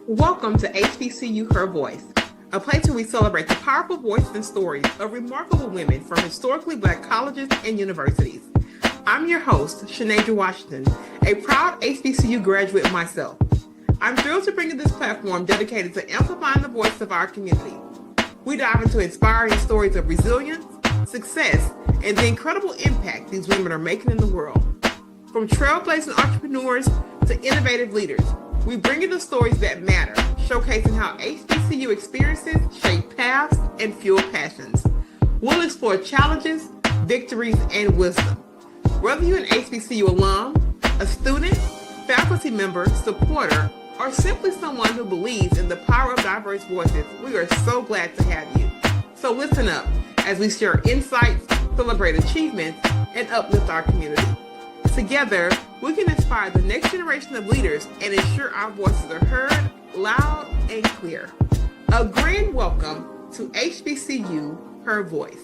Welcome to HBCU Her Voice, a place where we celebrate the powerful voices and stories of remarkable women from historically Black colleges and universities. I'm your host, Shanasia Washington, a proud HBCU graduate myself. I'm thrilled to bring you this platform dedicated to amplifying the voice of our community. We dive into inspiring stories of resilience, success, and the incredible impact these women are making in the world. From trailblazing entrepreneurs to innovative leaders, we bring you the stories that matter, showcasing how HBCU experiences shape paths and fuel passions. We'll explore challenges, victories, and wisdom. Whether you're an HBCU alum, a student, faculty member, supporter, or simply someone who believes in the power of diverse voices, we are so glad to have you. So listen up as we share insights, celebrate achievements, and uplift our community. Together, we can inspire the next generation of leaders and ensure our voices are heard loud and clear. A grand welcome to HBCU Her Voice.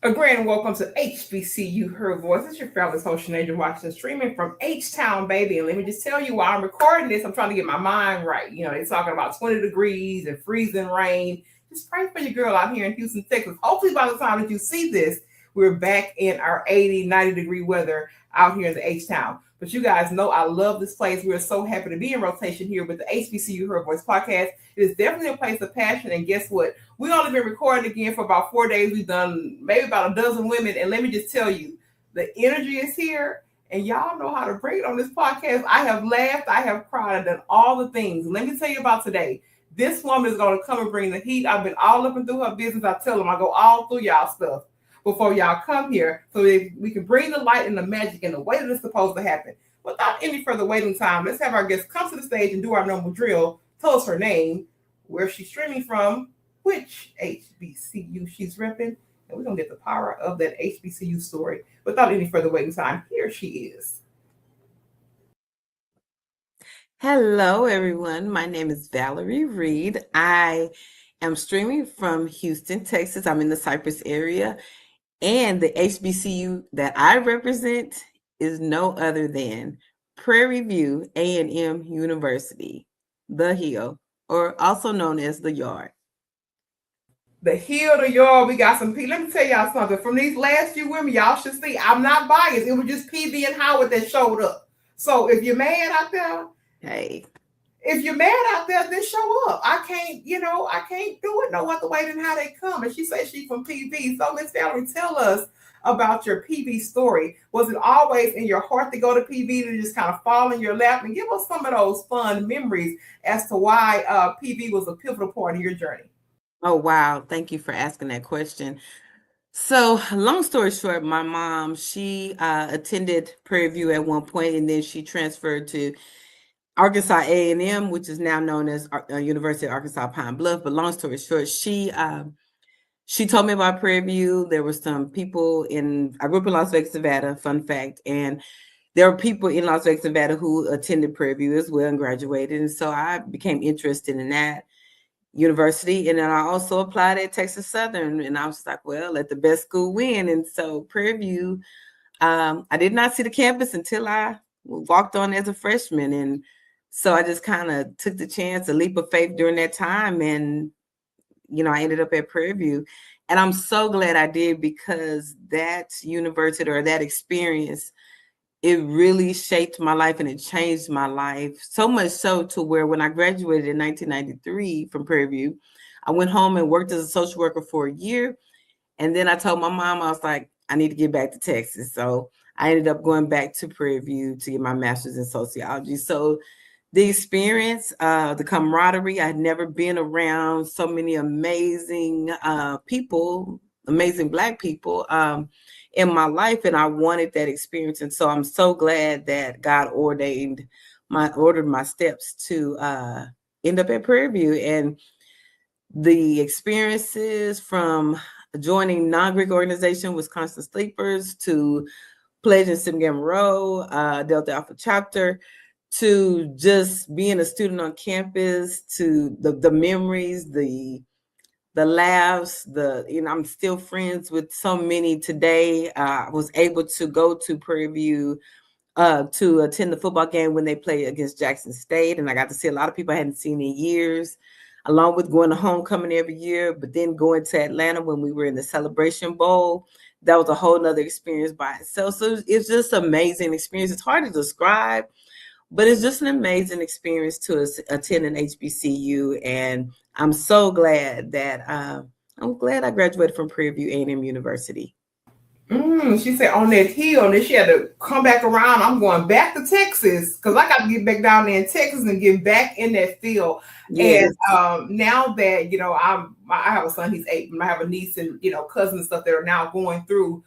A grand welcome to HBCU Her Voice. It's your fabulous host, Shanasia Washington, streaming from H-Town, baby. And let me just tell you, while I'm recording this, I'm trying to get my mind right. You know, they're talking about 20 degrees and freezing rain. Just pray for your girl out here in Houston, Texas. Hopefully by the time that you see this, we're back in our 80, 90 degree weather out here in the H-Town. But you guys know I love this place. We are so happy to be in rotation here with the HBCU Her Voice podcast. It is definitely a place of passion. And guess what? We only been recording again for about 4 days. We've done maybe about a dozen women. And let me just tell you, the energy is here. And y'all know how to bring it on this podcast. I have laughed. I have cried. I've done all the things. Let me tell you about today. This woman is going to come and bring the heat. I've been all up and through her business. I tell them I go all through y'all stuff before y'all come here so that we can bring the light and the magic in the way that it's supposed to happen. Without any further waiting time, let's have our guest come to the stage and do our normal drill. Tell us her name, where she's streaming from, which HBCU she's repping, and we're going to get the power of that HBCU story. Without any further waiting time, here she is. Hello, everyone. My name is Valerie Reed. I am streaming from Houston, Texas. I'm in the Cypress area. And the HBCU that I represent is no other than Prairie View A&M University, the Hill, or also known as the Yard. The Hill, the Yard, we got some people. Let me tell y'all something. From these last few women, y'all should see, I'm not biased. It was just PV and Howard that showed up. So if you're mad out there, hey. If you're mad out there, then show up. I can't do it no other way than how they come. And she says she's from PV. So Miss Valerie, tell us about your PV story. Was it always in your heart to go to PV to just kind of fall in your lap? And give us some of those fun memories as to why PV was a pivotal part of your journey. Oh, wow. Thank you for asking that question. So long story short, my mom, she attended Prairie View at one point, and then she transferred to Arkansas A&M, which is now known as University of Arkansas Pine Bluff. But long story short, she told me about Prairie View. There were some people I grew up in Las Vegas, Nevada, fun fact. And there were people in Las Vegas, Nevada who attended Prairie View as well and graduated. And so I became interested in that university. And then I also applied at Texas Southern. And I was like, well, let the best school win. And so Prairie View, I did not see the campus until I walked on as a freshman. And so I just kind of took the chance, a leap of faith during that time. And, I ended up at Prairie View. And I'm so glad I did, because that university or that experience, it really shaped my life and it changed my life. So much so to where when I graduated in 1993 from Prairie View, I went home and worked as a social worker for a year. And then I told my mom, I was like, I need to get back to Texas. So I ended up going back to Prairie View to get my master's in sociology. So the experience, the camaraderie, I had never been around so many amazing people, amazing Black people in my life. And I wanted that experience. And so I'm so glad that God ordered my steps to end up at Prairie View. And the experiences from joining non-Greek organization, Wisconsin Sleepers, to pledging Sigma Gamma Rho, Delta Alpha chapter, to just being a student on campus, to the memories, the laughs, I'm still friends with so many today. I was able to go to Prairie View to attend the football game when they played against Jackson State. And I got to see a lot of people I hadn't seen in years, along with going to homecoming every year, but then going to Atlanta when we were in the Celebration Bowl. That was a whole nother experience by itself. So it's just an amazing experience. It's hard to describe, but it's just an amazing experience to attend an HBCU. And I'm so glad that I graduated from Prairie View A&M University. She said on that hill, and then she had to come back around. I'm going back to Texas because I got to get back down there in Texas and get back in that field. Yes. And now that, you know, I have a son, he's 8, and I have a niece and, you know, cousins and stuff that are now going through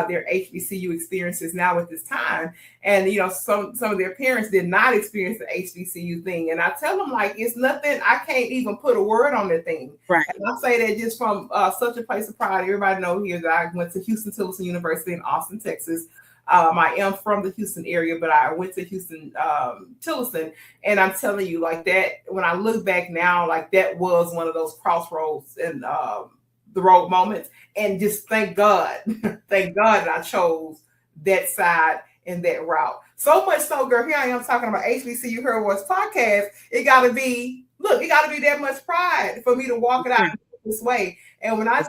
their HBCU experiences now at this time. And, you know, some of their parents did not experience the HBCU thing. And I tell them, like, it's nothing, I can't even put a word on the thing. Right. And I say that just from such a place of pride. Everybody knows here that I went to Houston-Tillotson University in Austin, Texas. I am from the Houston area, but I went to Houston-Tillotson. And I'm telling you, like, that, when I look back now, like, that was one of those crossroads and the road moments. And just thank God that I chose that side and that route. So much so, girl, here I am talking about HBCU Her Voice podcast. It got to be that much pride for me to walk it out this way. And when I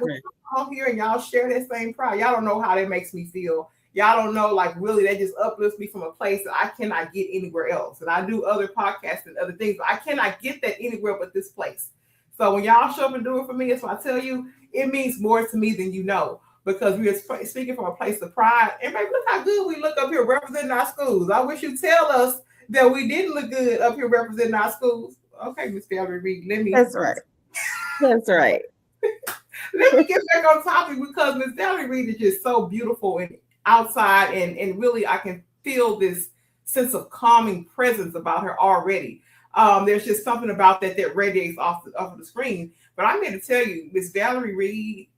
come here and y'all share that same pride, y'all don't know how that makes me feel. Y'all don't know, like, really, that just uplifts me from a place that I cannot get anywhere else. And I do other podcasts and other things, but I cannot get that anywhere but this place. So when y'all show up and do it for me, that's why I tell you, it means more to me than you know, because we are speaking from a place of pride. And baby, look how good we look up here representing our schools. I wish you'd tell us that we didn't look good up here representing our schools. Okay, Miss Valerie Reed, That's right. That's right. Let me get back on topic, because Miss Valerie Reed is just so beautiful and outside, and really I can feel this sense of calming presence about her already. There's just something about that radiates off of the screen. But I'm here to tell you, Miss Valerie Reed,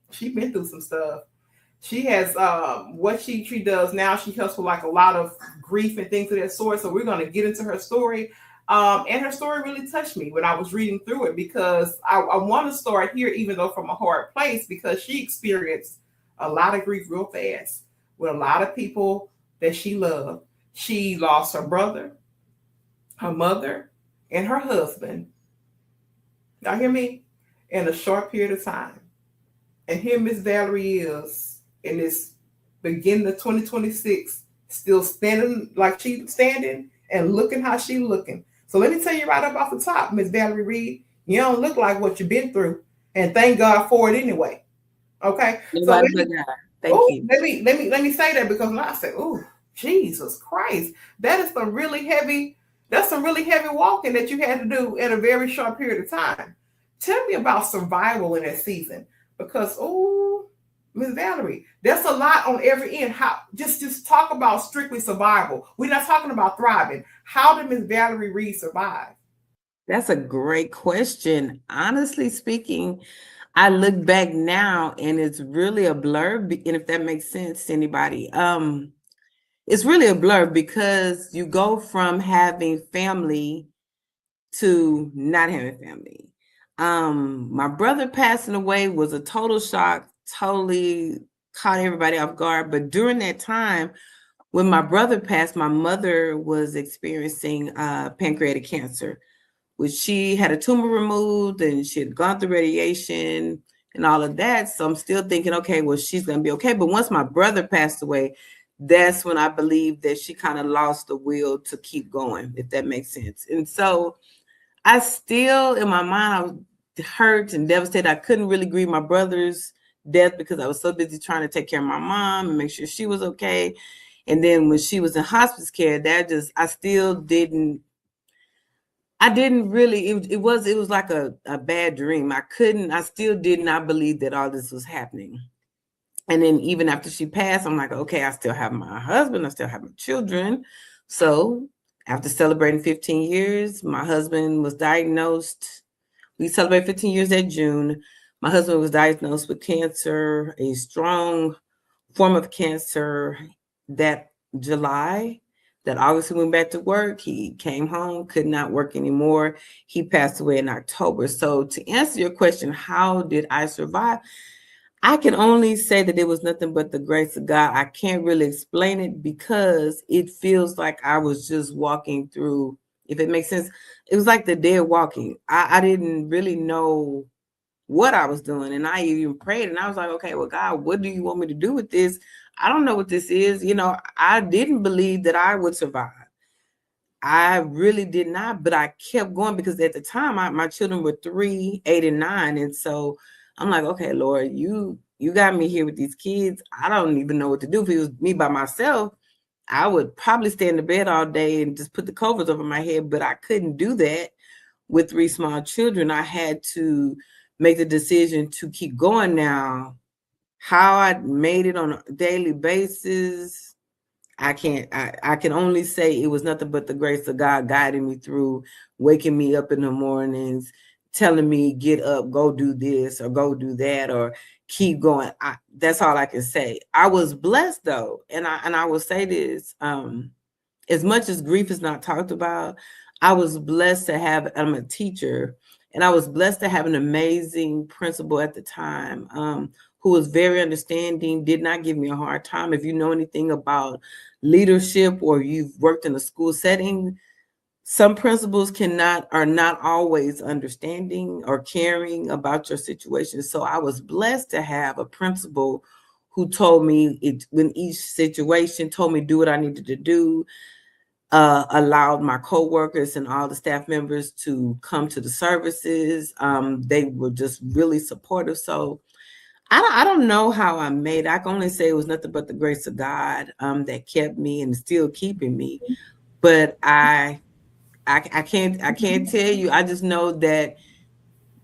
she's been through some stuff. She has what she does now. She helps with like a lot of grief and things of that sort. So we're going to get into her story. And her story really touched me when I was reading through it, because I want to start here, even though from a hard place, because she experienced a lot of grief real fast with a lot of people that she loved. She lost her brother, her mother, and her husband. Y'all hear me? In a short period of time. And here Miss Valerie is in this beginning of 2026, still standing like she's standing and looking how she's looking. So let me tell you right up off the top, Miss Valerie Reed, you don't look like what you've been through, and thank God for it anyway. Okay. So thank you. Let me say that, because when I say, oh, Jesus Christ, that is some really heavy walking that you had to do in a very short period of time. Tell me about survival in that season, because, oh, Ms. Valerie, that's a lot on every end. How just talk about strictly survival. We're not talking about thriving. How did Ms. Valerie Reed survive? That's a great question. Honestly speaking, I look back now and it's really a blur. And if that makes sense to anybody, it's really a blur, because you go from having family to not having family. My brother passing away was a total shock, totally caught everybody off guard. But during that time, when my brother passed, my mother was experiencing pancreatic cancer, which she had a tumor removed and she had gone through radiation and all of that. So I'm still thinking, okay, well, she's going to be okay. But once my brother passed away, that's when I believe that she kind of lost the will to keep going, if that makes sense. And so I still, in my mind, I was hurt and devastated. I couldn't really grieve my brother's death because I was so busy trying to take care of my mom and make sure she was okay. And then when she was in hospice care, I didn't really, it was like a bad dream. I still did not believe that all this was happening. And then even after she passed, I'm like, okay, I still have my husband, I still have my children. So after celebrating 15 years, my husband was diagnosed. We celebrated 15 years that June. My husband was diagnosed with cancer, a strong form of cancer, that July. That August, he went back to work. He came home, could not work anymore. He passed away in October. So to answer your question, how did I survive? I can only say that it was nothing but the grace of God. I can't really explain it because it feels like I was just walking through, if it makes sense. It was like the dead walking. I didn't really know what I was doing. And I even prayed and I was like, okay, well, God, what do you want me to do with this? I don't know what this is. You know, I didn't believe that I would survive. I really did not, but I kept going because at the time my children were 3, 8, and 9. And so I'm like, okay, Lord, you got me here with these kids. I don't even know what to do. If it was me by myself, I would probably stay in the bed all day and just put the covers over my head, but I couldn't do that with 3 small children. I had to make the decision to keep going. Now, how I made it on a daily basis, I can only say it was nothing but the grace of God guiding me through, waking me up in the mornings, telling me, get up, go do this or go do that or keep going. That's all I can say. I was blessed though. And I will say this, as much as grief is not talked about, I was blessed to have, I'm a teacher, and I was blessed to have an amazing principal at the time, who was very understanding, did not give me a hard time. If you know anything about leadership or you've worked in a school setting, some principals are not always understanding or caring about your situation. So I was blessed to have a principal who told me in each situation, told me do what I needed to do, allowed my coworkers and all the staff members to come to the services. They were just really supportive. So I don't know how I made it. I can only say it was nothing but the grace of God that kept me and still keeping me. But I can't tell you. I just know that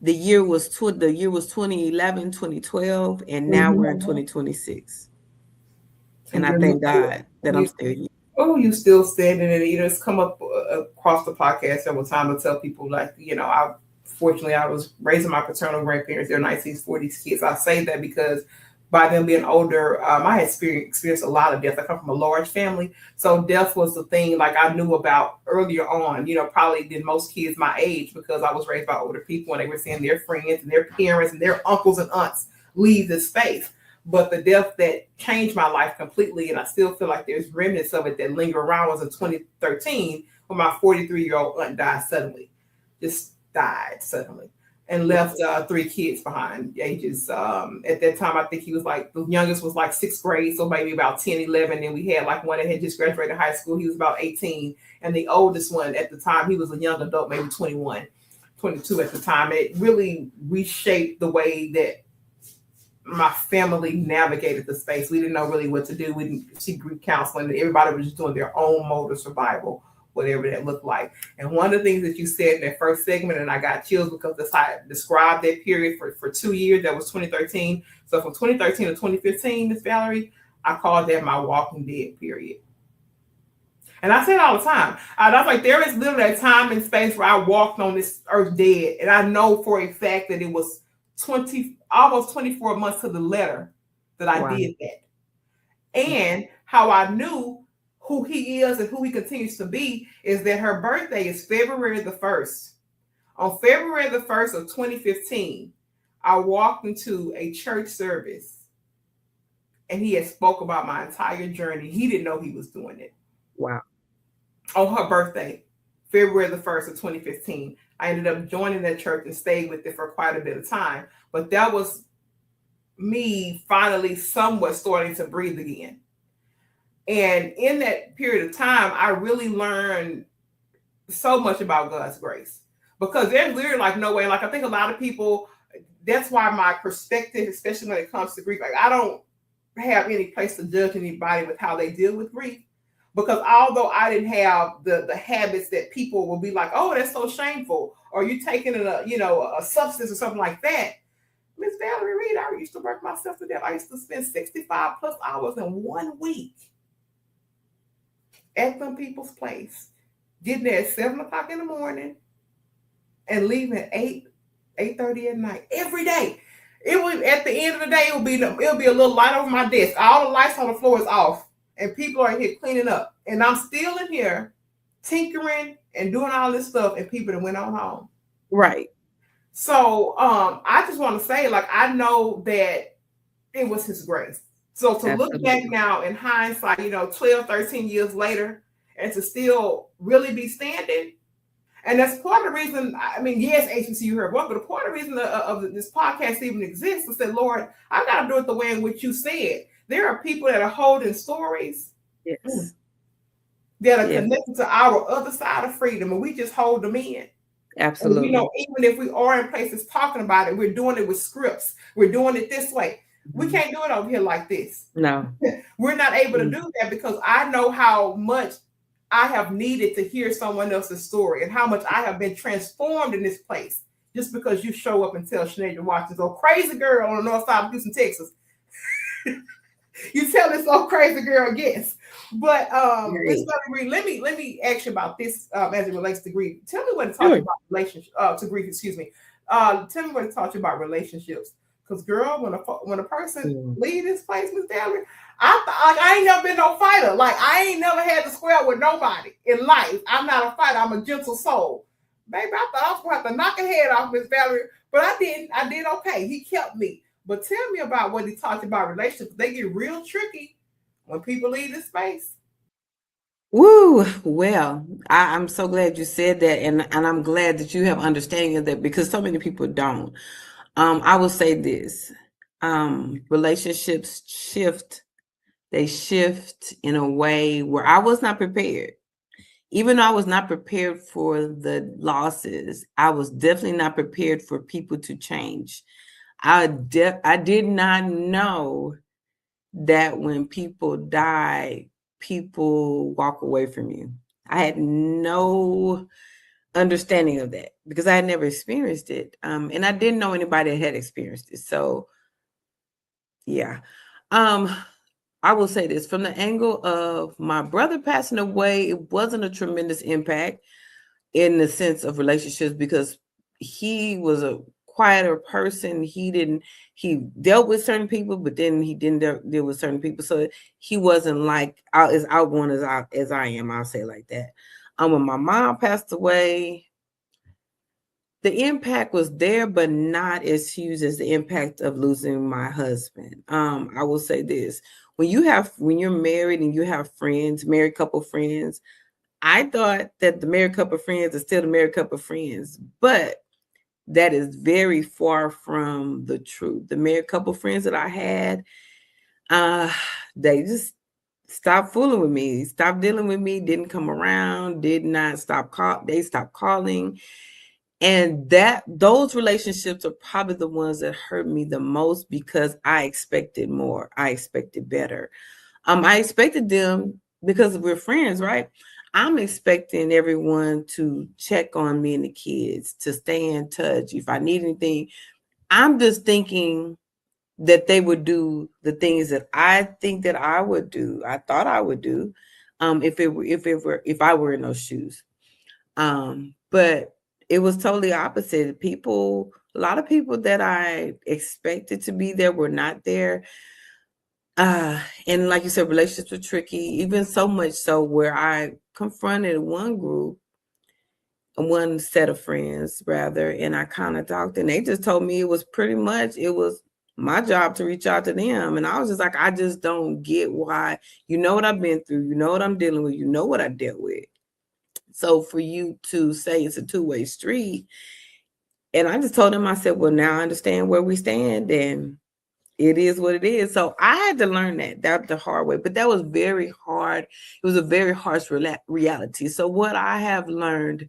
the year was 2011, 2012, and now we're in 2026. And I thank God that I'm still here. Oh, you still standing, and it's come up across the podcast several times. I tell people, like, I was raising my paternal grandparents. They're 1940s kids. I say that because by them being older, I had experienced a lot of death. I come from a large family, so death was the thing like I knew about earlier on. Probably than most kids my age because I was raised by older people and they were seeing their friends and their parents and their uncles and aunts leave this space. But the death that changed my life completely, and I still feel like there's remnants of it that linger around, was in 2013 when my 43-year-old aunt died suddenly. Just died suddenly and left 3 kids behind. Ages at that time, I think he was like, the youngest was like 6th grade, so maybe about 10, 11. And we had like one that had just graduated high school. He was about 18. And the oldest one at the time, he was a young adult, maybe 21, 22 at the time. It really reshaped the way that my family navigated the space. We didn't know really what to do. We didn't see group counseling. Everybody was just doing their own mode of survival, whatever that looked like. And one of the things that you said in that first segment, and I got chills because that's how I described that period for 2 years. That was 2013. So from 2013 to 2015, Miss Valerie, I called that my walking dead period. And I say it all the time. I was like, there is literally a time and space where I walked on this earth dead. And I know for a fact that it was almost 24 months to the letter that I did that. And how I knew who he is and who he continues to be is that her birthday is February the 1st. On February the 1st of 2015, I walked into a church service and he had spoke about my entire journey. He didn't know he was doing it. Wow. On her birthday, February the 1st of 2015. I ended up joining that church and stayed with it for quite a bit of time. But that was me finally somewhat starting to breathe again. And in that period of time, I really learned so much about God's grace. Because there's literally like no way. Like I think a lot of people, that's why my perspective, especially when it comes to grief, like I don't have any place to judge anybody with how they deal with grief. Because although I didn't have the habits that people will be like, oh, that's so shameful, or you taking a substance or something like that. Miss Valerie Reed, I used to work myself to death. I used to spend 65 plus hours in 1 week at some people's place, getting there at 7 o'clock in the morning and leaving at 8:30 at night every day. It would, at the end of the day, it'll be a little light over my desk. All the lights on the floor is off. And people are here cleaning up. And I'm still in here tinkering and doing all this stuff. And people that went on home. Right. So I just want to say, like, I know that it was his grace. So to look back Absolutely. now in hindsight, 12, 13 years later, and to still really be standing. And that's part of the reason, I mean, yes, HBCU heard what, but part of the reason of this podcast even exists is that, Lord, I got to do it the way in which you said. There are people that are holding stories Yes. that are Yes. connected to our other side of freedom, and we just hold them in. And Absolutely. even if we are in places talking about it, we're doing it with scripts. We're doing it this way. We Mhm. can't do it over here like this. No. We're not able to Mm. do that because I know how much I have needed to hear someone else's story and how much I have been transformed in this place just because you show up and tell Sinead Watkins, oh, crazy girl on the north side of Houston, Texas. You tell this old crazy girl, yes. But Miss Right. Valerie, let me ask you about this as it relates to grief. Tell me what it taught you Sure. about relationship to grief. Excuse me. Tell me what it taught you about relationships. Because girl, when a person Mm. leave this place, Miss Valerie, I ain't never been no fighter. Like I ain't never had to square with nobody in life. I'm not a fighter. I'm a gentle soul. Baby, I thought I was gonna have to knock a head off Miss Valerie, but I didn't. I did okay. He kept me. But tell me about what he talked about relationships. They get real tricky when people leave this space. Woo. Well, I'm so glad you said that, and I'm glad that you have understanding of that because so many people don't. I will say this. Relationships shift. They shift in a way where I was not prepared. Even though I was not prepared for the losses, I was definitely not prepared for people to change. I did not know that when people die, people walk away from you. I had no understanding of that because I had never experienced it. And I didn't know anybody that had experienced it. So yeah. Um, I will say this from the angle of my brother passing away, it wasn't a tremendous impact in the sense of relationships because he was a quieter person. He dealt with certain people, but then he didn't deal with certain people. So he wasn't like as outgoing as I am. I'll say it like that. When my mom passed away, the impact was there, but not as huge as the impact of losing my husband. I will say this: when you're married and you have friends, married couple friends, I thought that the married couple friends are still the married couple friends, but that is very far from the truth. The married couple friends that I had, uh, they just stopped fooling with me, stopped dealing with me, didn't come around, did not they stopped calling. And those relationships are probably the ones that hurt me the most because I expected more. I expected better. I expected them because we're friends, right? I'm expecting everyone to check on me and the kids, to stay in touch. If I need anything, I'm just thinking that they would do the things that I think that I would do. I thought I would do, if I were in those shoes. But it was totally opposite. A lot of people that I expected to be there were not there. And like you said, relationships were tricky, even so much so where I confronted one set of friends rather, and I kind of talked, and they just told me it was my job to reach out to them. And I was just like, I just don't get why, you know what I've been through, you know what I'm dealing with, you know what I dealt with. So for you to say it's a two-way street, and I just told them, I said, well, now I understand where we stand, and it is what it is. So I had to learn that the hard way, but that was very hard. It was a very harsh reality. So what I have learned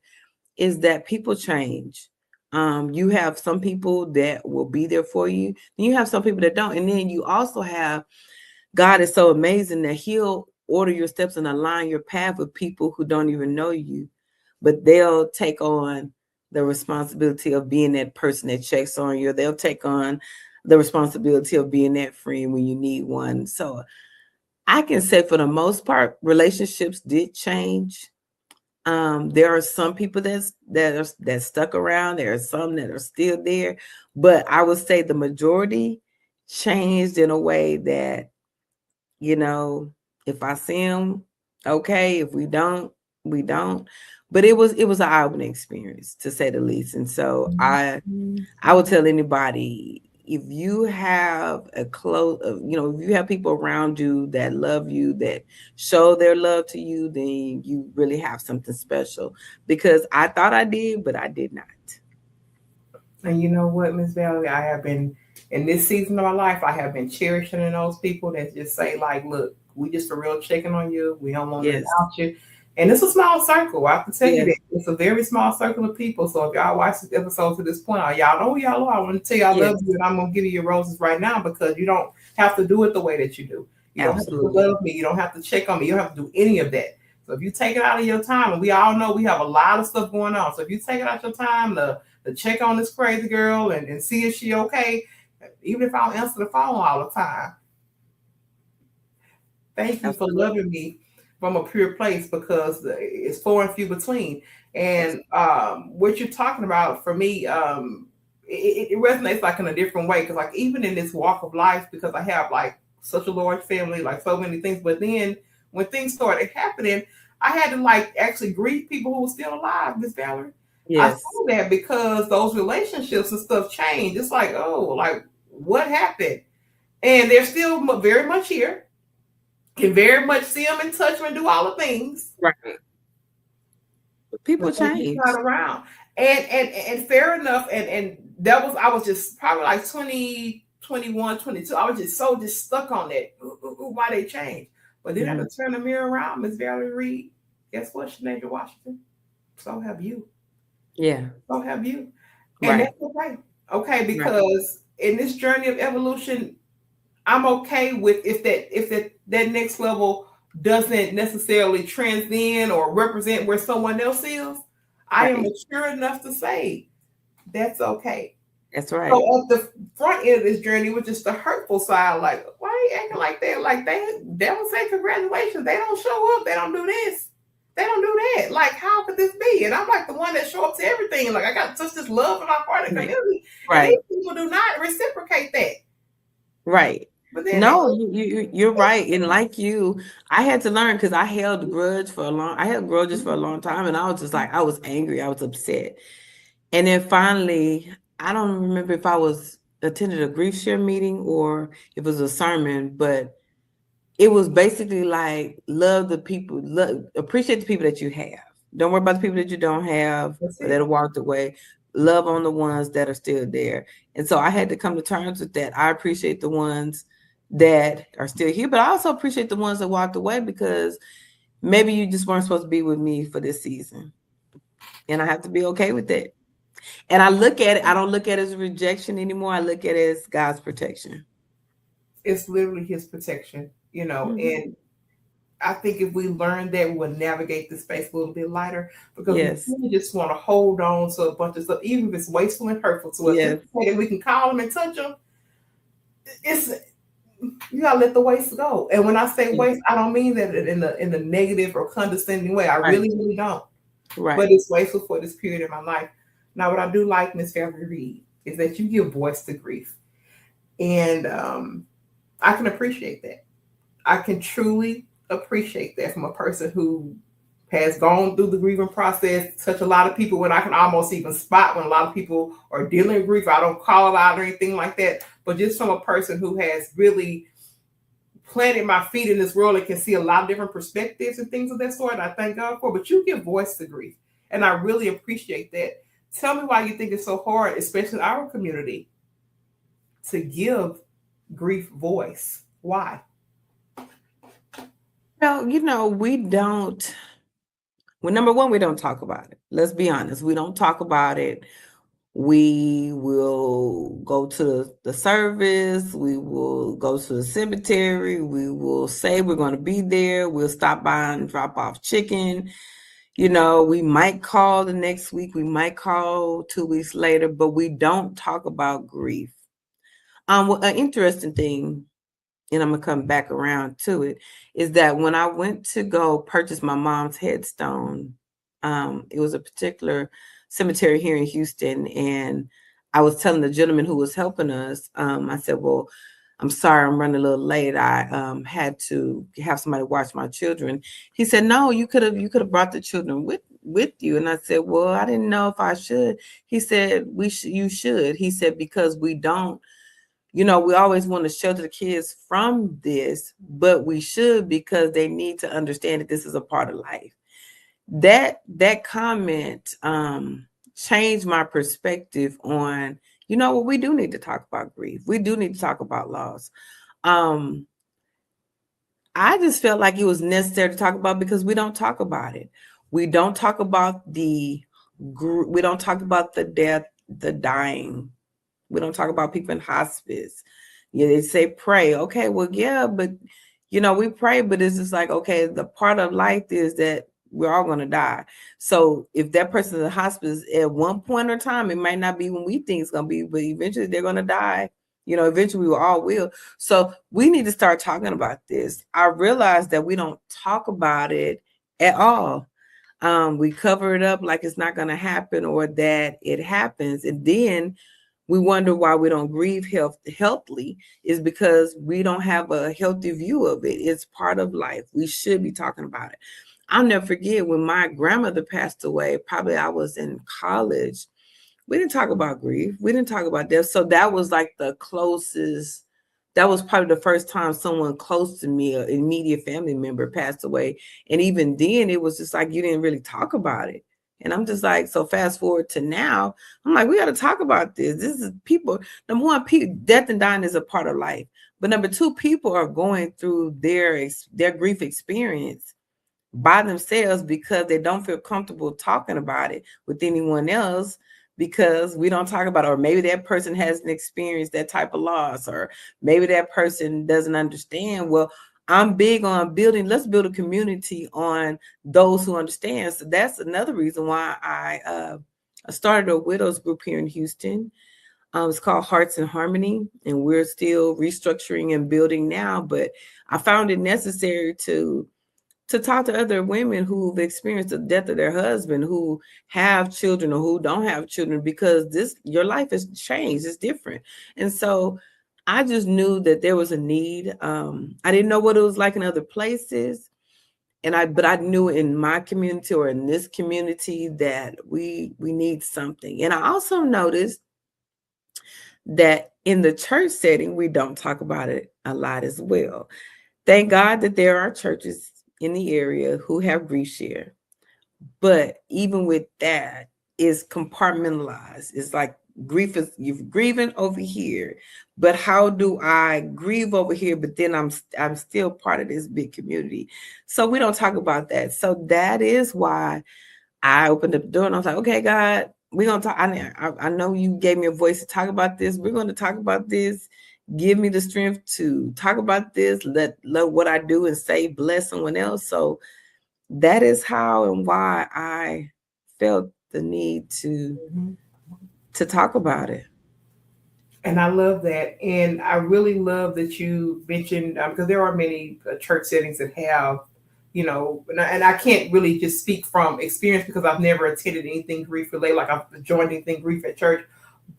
is that people change. You have some people that will be there for you, and you have some people that don't. And then you also have, God is so amazing that He'll order your steps and align your path with people who don't even know you, but they'll take on the responsibility of being that person that checks on you. They'll take on the responsibility of being that friend when you need one. So I can say for the most part, relationships did change. There are some people that stuck around. There are some that are still there, but I would say the majority changed in a way that, you know, if I see them, okay. If we don't, we don't. But it was an eye-opening experience to say the least. And so I would tell anybody, if you have a close, if you have people around you that love you, that show their love to you, then you really have something special. Because I thought I did, but I did not. And you know what, Miss Valerie, I have been in this season of my life, I have been cherishing those people that just say, like, look, we just for real checking on you. We don't want to Yes. doubt you. And it's a small circle. I have to tell you Yes. that. It's a very small circle of people. So if y'all watch this episode to this point, y'all know who y'all are. I want to tell you I love Yes. you, and I'm gonna give you your roses right now because you don't have to do it the way that you do. You don't have to Absolutely. love me. You don't have to check on me. You don't have to do any of that. So if you take it out of your time, and we all know we have a lot of stuff going on. So if you take it out your time to check on this crazy girl and see if she okay, even if I don't answer the phone all the time, thank you for Absolutely. loving me from a pure place because it's far and few between. And what you're talking about for me, it resonates like in a different way because like even in this walk of life, because I have like such a large family, like so many things. But then when things started happening, I had to like actually grieve people who were still alive, Miss Valerie. I Yes. saw that because those relationships and stuff changed. It's like, oh, like what happened? And they're still very much here. Can very much see them and touch them and do all the things. Right. People But they just not change. around. And fair enough. And that was I was just probably like 20, 21, 22. I was just stuck on that. Why they changed. But then I had to turn the mirror around, Miss Valerie Reed. Guess what, Sinead Washington? So have you. Yeah. So have you. And Right. that's okay. Okay, Right. because in this journey of evolution, I'm okay with if that next level doesn't necessarily transcend or represent where someone else is. I am Right. mature enough to say that's okay. That's So right. at the front end of this journey, which is the hurtful side, like why are you acting like that? Like they don't say congratulations. They don't show up. They don't do this. They don't do that. Like how could this be? And I'm like the one that show up to everything. Like I got such this love in my heart and Right. community, and Right. these people do not reciprocate that. Right. But then they No, go, you're right. And like you, I had to learn because I held grudges for a long time. And I was just like, I was angry. I was upset. And then finally, I don't remember if I was attended a grief share meeting or if it was a sermon, but it was basically like appreciate the people that you have. Don't worry about the people that you don't have that's or that it. have walked away. Love on the ones that are still there. And so I had to come to terms with that. I appreciate the ones that are still here, but I also appreciate the ones that walked away because maybe you just weren't supposed to be with me for this season. And I have to be okay with that. And I don't look at it as rejection anymore. I look at it as God's protection. It's literally his protection, Mhm. and I think if we learn that, we will navigate the space a little bit lighter because we Yes. really just want to hold on to a bunch of stuff, even if it's wasteful and hurtful to us. Yes. We can call them and touch them. It's you gotta let the waste go. And when I say Yes. waste, I don't mean that in the negative or condescending way. I Right. really don't. But Right. it's wasteful for this period in my life. Now, what I do like, Miss Valerie Reed, is that you give voice to grief, and I can appreciate that. I can truly appreciate that from a person who has gone through the grieving process, touch a lot of people when I can almost even spot when a lot of people are dealing with grief. I don't call it out or anything like that, but just from a person who has really planted my feet in this world and can see a lot of different perspectives and things of that sort. I thank God for, but you give voice to grief. And I really appreciate that. Tell me why you think it's so hard, especially in our community, to give grief voice. Why? We don't. Well, number one, we don't talk about it. Let's be honest. We don't talk about it. We will go to the service. We will go to the cemetery. We will say we're going to be there. We'll stop by and drop off chicken. We might call the next week. We might call 2 weeks later, but we don't talk about grief. An interesting thing, and I'm gonna come back around to it, is that when I went to go purchase my mom's headstone, it was a particular cemetery here in Houston, and I was telling the gentleman who was helping us, I said, well, I'm sorry, I'm running a little late. I had to have somebody watch my children. He said, no, you could have brought the children with you. And I said, well, I didn't know if I should. He said, you should. He said, because we don't you know, we always want to shelter the kids from this, but we should, because they need to understand that this is a part of life. That comment changed my perspective on, you know what, we do need to talk about grief. We do need to talk about loss. I just felt like it was necessary to talk about, because we don't talk about it. We don't talk about we don't talk about the death, the dying. We don't talk about people in hospice. Yeah, they say pray. Okay, well, yeah, but you know, we pray, but it's just like, okay, the part of life is that we're all going to die. So if that person's in hospice at one point in time, it might not be when we think it's going to be, but eventually they're going to die. You know, eventually we all will. So we need to start talking about this. I realize that we don't talk about it at all. We cover it up like it's not going to happen, or that it happens. And then we wonder why we don't grieve healthily, is because we don't have a healthy view of it. It's part of life. We should be talking about it. I'll never forget when my grandmother passed away, probably I was in college. We didn't talk about grief. We didn't talk about death. So that was like the closest, that was probably the first time someone close to me, an immediate family member, passed away. And even then, it was just like, you didn't really talk about it. And I'm just like, so fast forward to now, I'm like, we got to talk about this. This is people. Number one, death and dying is a part of life. But number two, people are going through their grief experience by themselves, because they don't feel comfortable talking about it with anyone else, because we don't talk about it. Or maybe that person hasn't experienced that type of loss, or maybe that person doesn't understand. Well, I'm big on let's build a community on those who understand. So that's another reason why I started a widows group here in Houston. It's called Hearts in Harmony, and we're still restructuring and building now. But I found it necessary to talk to other women who've experienced the death of their husband, who have children or who don't have children, because your life has changed. It's different. And so I just knew that there was a need. I didn't know what it was like in other places. But I knew in my community, or in this community, that we need something. And I also noticed that in the church setting, we don't talk about it a lot as well. Thank God that there are churches in the area who have grief share. But even with that, it's compartmentalized. It's like you're grieving over here, but how do I grieve over here? But then I'm still part of this big community. So we don't talk about that. So that is why I opened up the door and I was like, okay, God, we're going to talk. I know you gave me a voice to talk about this. We're going to talk about this. Give me the strength to talk about this. Let what I do and say bless someone else. So that is how and why I felt the need to talk about it. And I love that. And I really love that you mentioned, because there are many church settings that have, you know, and I can't really just speak from experience, because I've never attended anything grief related, like I've joined anything grief at church.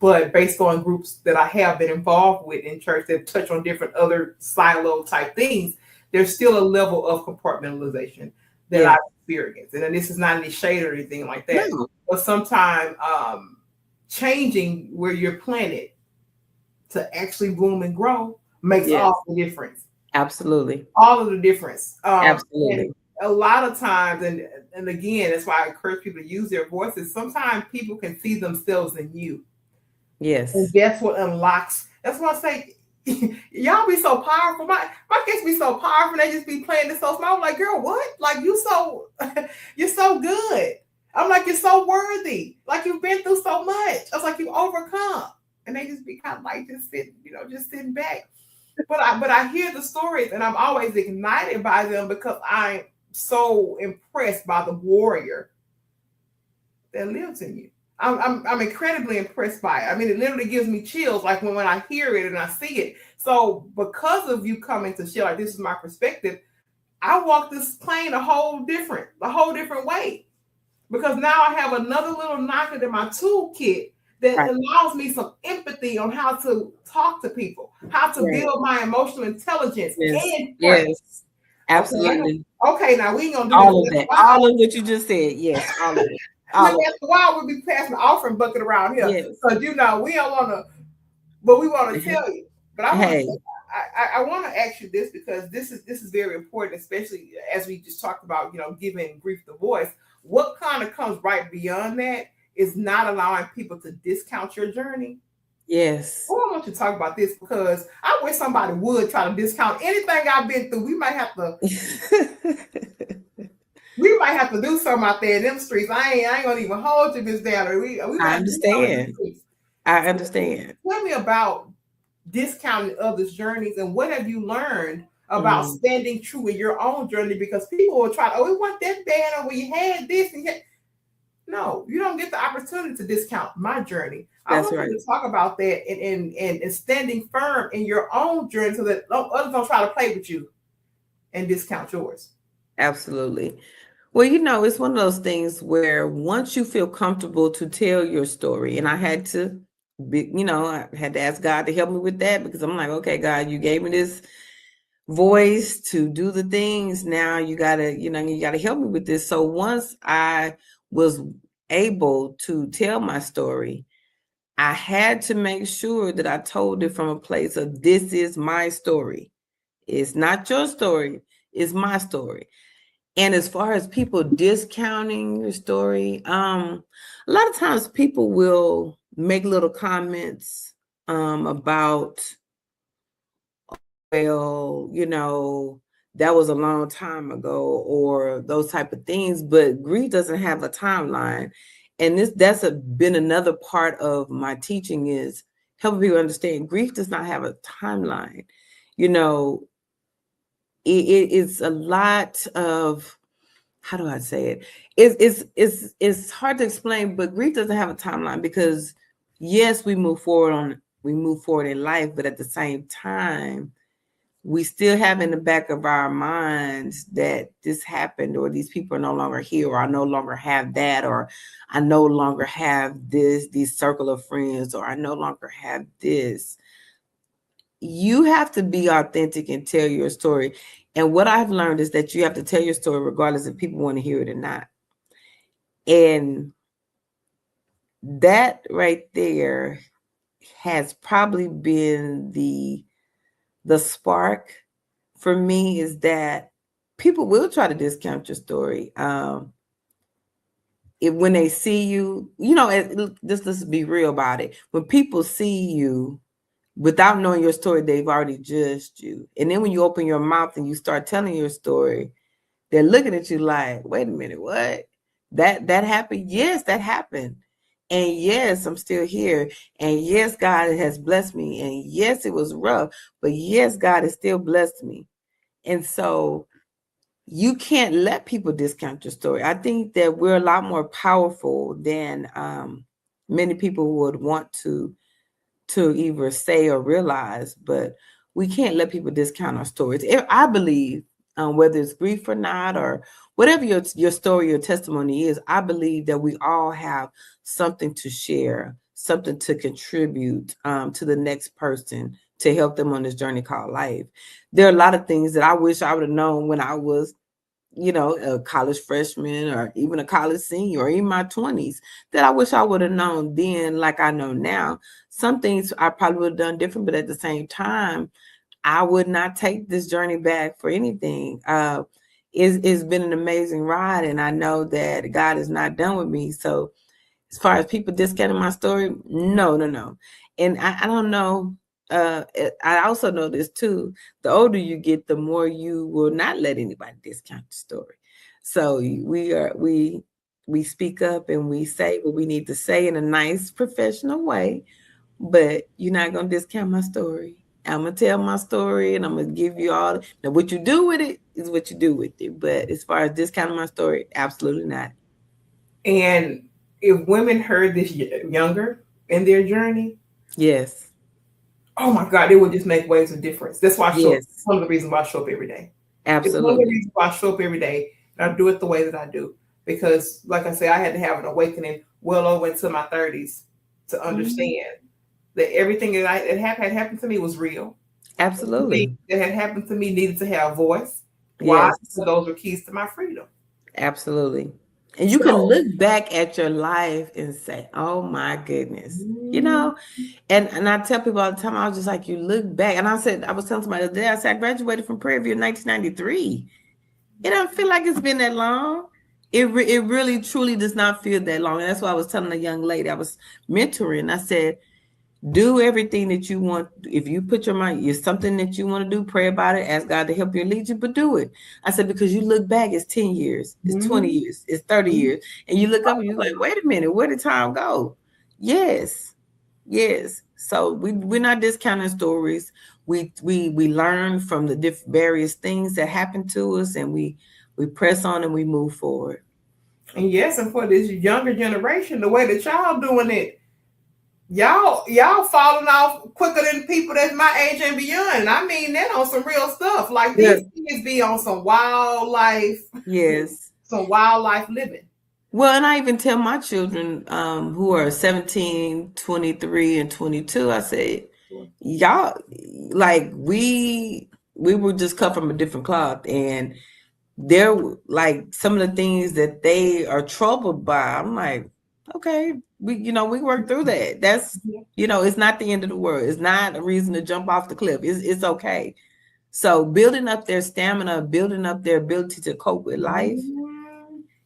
But based on groups that I have been involved with in church that touch on different other silo type things, there's still a level of compartmentalization that I experience. And then this is not any shade or anything like that. No. But sometimes changing where you're planted to actually bloom and grow makes all the difference. Absolutely. All of the difference. Absolutely. A lot of times, and again, that's why I encourage people to use their voices. Sometimes people can see themselves in you. Yes. And that's what unlocks. That's why I say, y'all be so powerful. My kids be so powerful. They just be playing this so small. I'm like, girl, what? Like you're so good. I'm like, you're so worthy. Like you've been through so much. I was like, you overcome. And they just be kind of like just sitting back. But I hear the stories, and I'm always ignited by them, because I'm so impressed by the warrior that lives in you. I'm incredibly impressed by it. I mean, it literally gives me chills, like when I hear it and I see it. So because of you coming to share, like, this is my perspective, I walk this plane a whole different way, because now I have another little knocker in my toolkit that allows me some empathy on how to talk to people, how to build my emotional intelligence. Yes, absolutely. Okay, now we ain't gonna do all of that. All of what you just said. Yes, all of it. After a while, we'll be passing the offering bucket around here. Yes. So we don't want to, but we want to tell you, But I want to Hey, say, I want to ask you this because this is very important, especially as we just talked about, giving grief the voice. What kind of comes right beyond that is not allowing people to discount your journey. yes. Oh, I want you to talk about this because I wish somebody would try to discount anything I've been through. We might have to do something out there in them streets. I ain't gonna even hold you, Miss Valerie. We might I have to do something in the understand. streets. I So understand. tell me about discounting others' journeys and what have you learned about Mm, standing true in your own journey? Because people will try, oh, it wasn't that bad, or well, you had this and that. No, you don't get the opportunity to discount my journey. I that's want right. you to talk about that and standing firm in your own journey so that others don't try to play with you and discount yours. Absolutely. Well, it's one of those things where once you feel comfortable to tell your story, and I had to I had to ask God to help me with that because I'm like, okay, God, you gave me this voice to do the things. Now you gotta help me with this. So once I was able to tell my story, I had to make sure that I told it from a place of this is my story. It's not your story, it's my story. And as far as people discounting your story, a lot of times people will make little comments about, well, that was a long time ago, or those type of things. But grief doesn't have a timeline, and been another part of my teaching is helping people understand grief does not have a timeline. You know, it's a lot of, how do I say it? It's hard to explain, but grief doesn't have a timeline because yes, we move forward in life, but at the same time, we still have in the back of our minds that this happened, or these people are no longer here, or I no longer have that, or I no longer have these circle of friends, or I no longer have this. You have to be authentic and tell your story. And what I've learned is that you have to tell your story regardless if people want to hear it or not. And that right there has probably been the spark for me, is that people will try to discount your story. When they see you, let's be real about it. When people see you without knowing your story, they've already judged you. And then when you open your mouth and you start telling your story, they're looking at you like, wait a minute, what? That happened? Yes, that happened. And yes, I'm still here. And yes, God has blessed me. And yes, it was rough, but yes, God has still blessed me. And so you can't let people discount your story. I think that we're a lot more powerful than many people would want to either say or realize, but we can't let people discount our stories. I believe, whether it's grief or not, or whatever your story, your testimony is, I believe that we all have something to share, something to contribute to the next person to help them on this journey called life. There are a lot of things that I wish I would have known when I was a college freshman, or even a college senior, or even my 20s, that I wish I would have known then like I know now. Some things I probably would have done different, but at the same time, I would not take this journey back for anything. It's been an amazing ride, and I know that God is not done with me. So as far as people discounting my story, no, no, no. And I don't know. I also know this too. The older you get, the more you will not let anybody discount the story. So we speak up and we say what we need to say in a nice, professional way. But you're not gonna discount my story. I'm gonna tell my story, and I'm gonna give you all. Now, what you do with it is what you do with it. But as far as discounting my story, absolutely not. And if women heard this younger in their journey, Yes. oh my God, it would just make waves of difference. That's why I show up. Yes. One of the reasons why I show up every day. It's one of the Absolutely. reasons why I show up every day and I do it the way that I do. Because, like I say, I had to have an awakening well over into my 30s to Mhm. understand that everything that had happened to me was real. Everything Absolutely. that had happened to me needed to have voice. Why? Yes. Because those were keys to my freedom. Absolutely. And you can look back at your life and say, oh my goodness, you know, and I tell people all the time, I was just like, you look back. And I was telling somebody the other day, I said, I graduated from Prairie View in 1993. It don't feel like it's been that long. It really, truly does not feel that long. And that's why I was telling a young lady I was mentoring. I said, do everything that you want. If you put your mind, it's something that you want to do, pray about it, ask God to help you and lead you, but do it. I said, because you look back, it's 10 years, it's 20 years, it's 30 years. And you look up and you're like, wait a minute, where did time go? Yes. So we're not discounting stories. We learn from the various things that happen to us, and we press on and we move forward. And yes, and for this younger generation, the way that y'all doing it, y'all falling off quicker than people that's my age and beyond. And I mean that on some real stuff. Like these kids be on some wildlife. Yes. Some wildlife living. Well, and I even tell my children who are 17, 23, and 22, I say, y'all, like we were just cut from a different cloth, and they're like some of the things that they are troubled by. I'm like, okay, we work through that. That's, it's not the end of the world. It's not a reason to jump off the cliff. It's okay. So building up their stamina, building up their ability to cope with life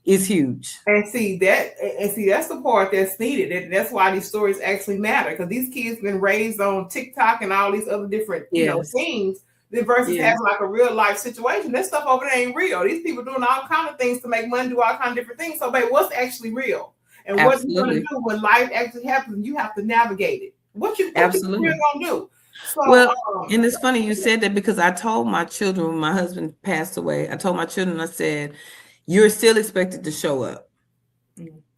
is huge. And see that's the part that's needed. That's why these stories actually matter, because these kids been raised on TikTok and all these other different things versus having like a real life situation. That stuff over there ain't real. These people doing all kind of things to make money, do all kind of different things. So babe, what's actually real? And what you're gonna do when life actually happens, you have to navigate it. What you really gonna do? So, well, and it's funny you said that, because I told my children when my husband passed away, I told my children, I said, you're still expected to show up.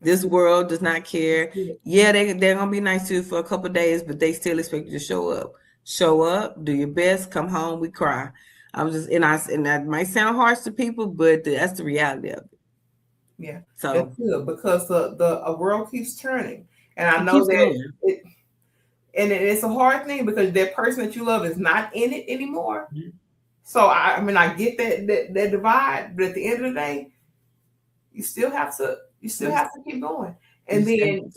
This world does not care. Yeah, they're gonna be nice to you for a couple of days, but they still expect you to show up. Show up, do your best, come home, we cry. I was just, and that might sound harsh to people, but that's the reality of it. Yeah. So that's good, because the world keeps turning. And I know that it's a hard thing, because that person that you love is not in it anymore. So I mean, I get that divide, but at the end of the day, you still have to keep going. And then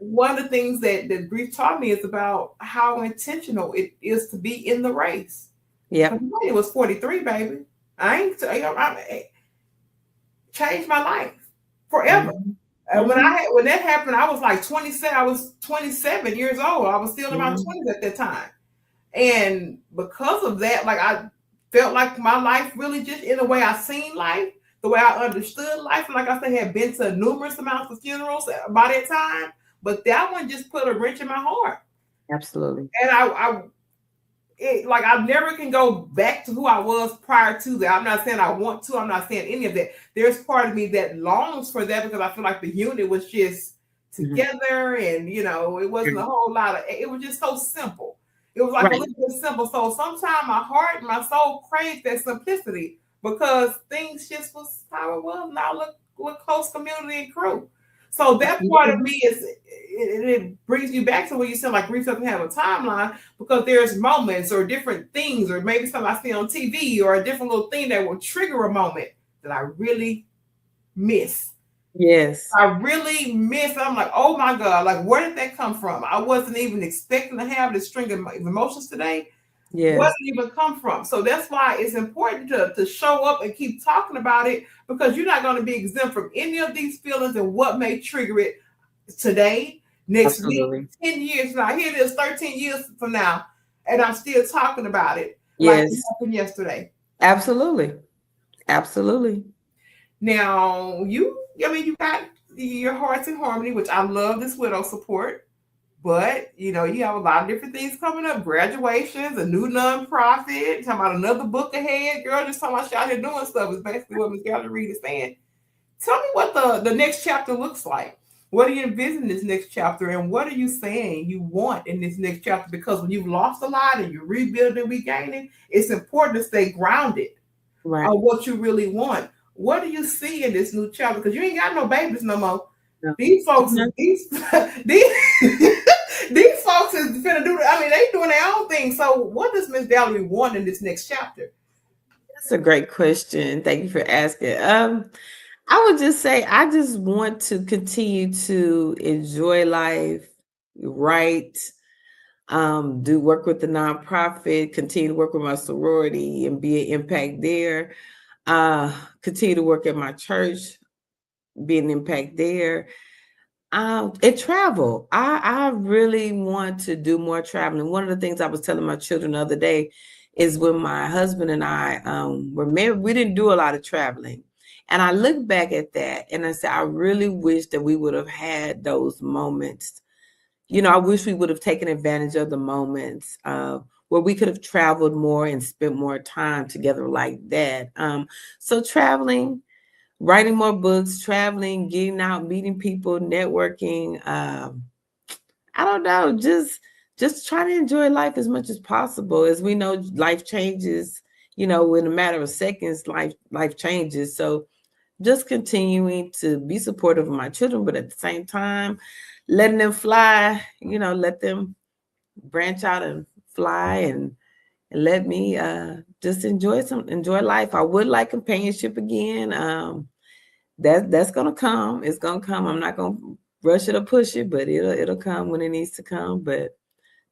one of the things that grief taught me is about how intentional it is to be in the race. Yeah, it was 43, baby. I changed my life forever. When that happened, I was like 27. I was 27 years old. I was still in my 20s at that time, and because of that, like I felt like my life really just, in the way I seen life, the way I understood life. And like I said, had been to numerous amounts of funerals by that time, but that one just put a wrench in my heart. Absolutely. And I never can go back to who I was prior to that. I'm not saying I want to. I'm not saying any of that. There's part of me that longs for that, because I feel like the unit was just together, and it wasn't a whole lot of. It was just so simple. It was like a little bit simple. So sometimes my heart and my soul craves that simplicity, because things just was how it was. Now look with close community and crew. So that part of me it brings you back to where you said like grief doesn't have a timeline, because there's moments or different things, or maybe something I see on TV, or a different little thing that will trigger a moment that I really miss. Yes. I really miss. I'm like, oh my God, like where did that come from? I wasn't even expecting to have this string of emotions today. Yes. Where did it even come from? So that's why it's important to show up and keep talking about it, because you're not going to be exempt from any of these feelings and what may trigger it today, next week, 10 years now. Here it is 13 years from now, and I'm still talking about it like it happened yesterday. Absolutely. Now, you got your Hearts in Harmony, which I love this widow support. But, you have a lot of different things coming up. Graduations, a new nonprofit, talking about another book ahead. Girl, just talking about you out here doing stuff is basically what Ms. Valerie Reed is saying. Tell me what the next chapter looks like. What do you envision in this next chapter? And what are you saying you want in this next chapter? Because when you've lost a lot and you're rebuilding, regaining, it's important to stay grounded on what you really want. What do you see in this new chapter? Because you ain't got no babies no more. No. These folks, these folks is finna do. I mean, they doing their own thing. So, what does Miss Valerie want in this next chapter? That's a great question. Thank you for asking. I would just say I just want to continue to enjoy life, write, do work with the nonprofit, continue to work with my sorority and be an impact there. Continue to work at my church, be an impact there. And travel. I really want to do more traveling. One of the things I was telling my children the other day is when my husband and I were married, we didn't do a lot of traveling. And I look back at that and I said, I really wish that we would have had those moments. I wish we would have taken advantage of the moments where we could have traveled more and spent more time together like that. So traveling, writing more books, traveling, getting out, meeting people, networking. I don't know, just try to enjoy life as much as possible. As we know, life changes. In a matter of seconds, life changes. So just continuing to be supportive of my children, but at the same time, letting them fly. Let them branch out and fly and let me just enjoy life. I would like companionship again. That's gonna come. It's gonna come. I'm not gonna rush it or push it, but it'll come when it needs to come. But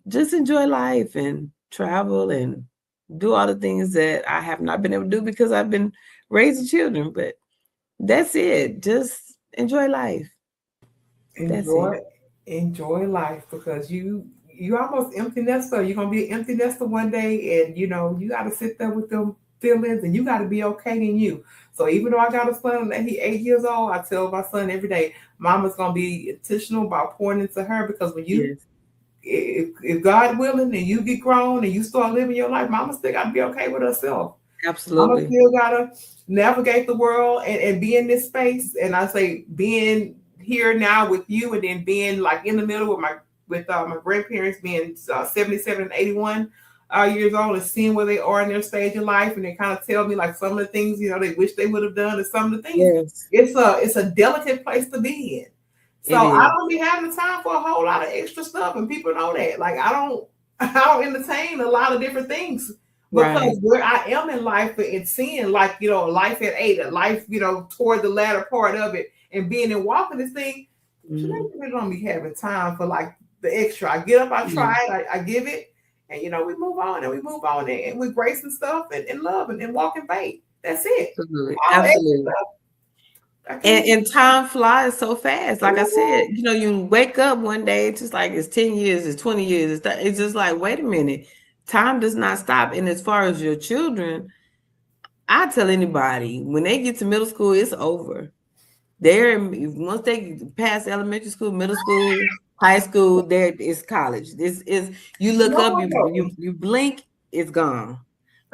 just enjoy life and travel and do all the things that I have not been able to do because I've been raising children. But that's it. Just enjoy life. That's it. Enjoy life, because you almost empty nester. You're gonna be an empty nester one day, and you got to sit there with them feelings, and you got to be okay in you. So even though I got a son and he 8 years old, I tell my son every day, Mama's gonna be intentional about pouring into her, because when you, Yes, if God willing, and you get grown and you start living your life, Mama still got to be okay with herself. Mama absolutely. still gotta navigate the world and be in this space. And I say being here now with you, and then being like in the middle with my grandparents being 77 and 81 years old, and seeing where they are in their stage of life, and they kind of tell me like some of the things they wish they would have done, and some of the things. Yes, It's a delicate place to be in. So it I is. don't be having the time for a whole lot of extra stuff, and people know that. Like I don't entertain a lot of different things, Right. because where I am in life and seeing like life at 8, a life toward the latter part of it, and being and walking this thing, Mhm. we don't be having time for like the extra. I get up, I try Yeah, it, I give it, and we move on, and we move on, and with grace and stuff, and love, and walk in faith. That's it. absolutely. All the extra Absolutely. stuff, I And, can't. and time flies so fast. Like I said, you wake up one day, it's just like it's 10 years, it's 20 years. It's just like, wait a minute. Time does not stop. And as far as your children, I tell anybody when they get to middle school, it's over. Once they pass elementary school, middle school, high school, there is college. This is you look No up, more you blink, it's gone.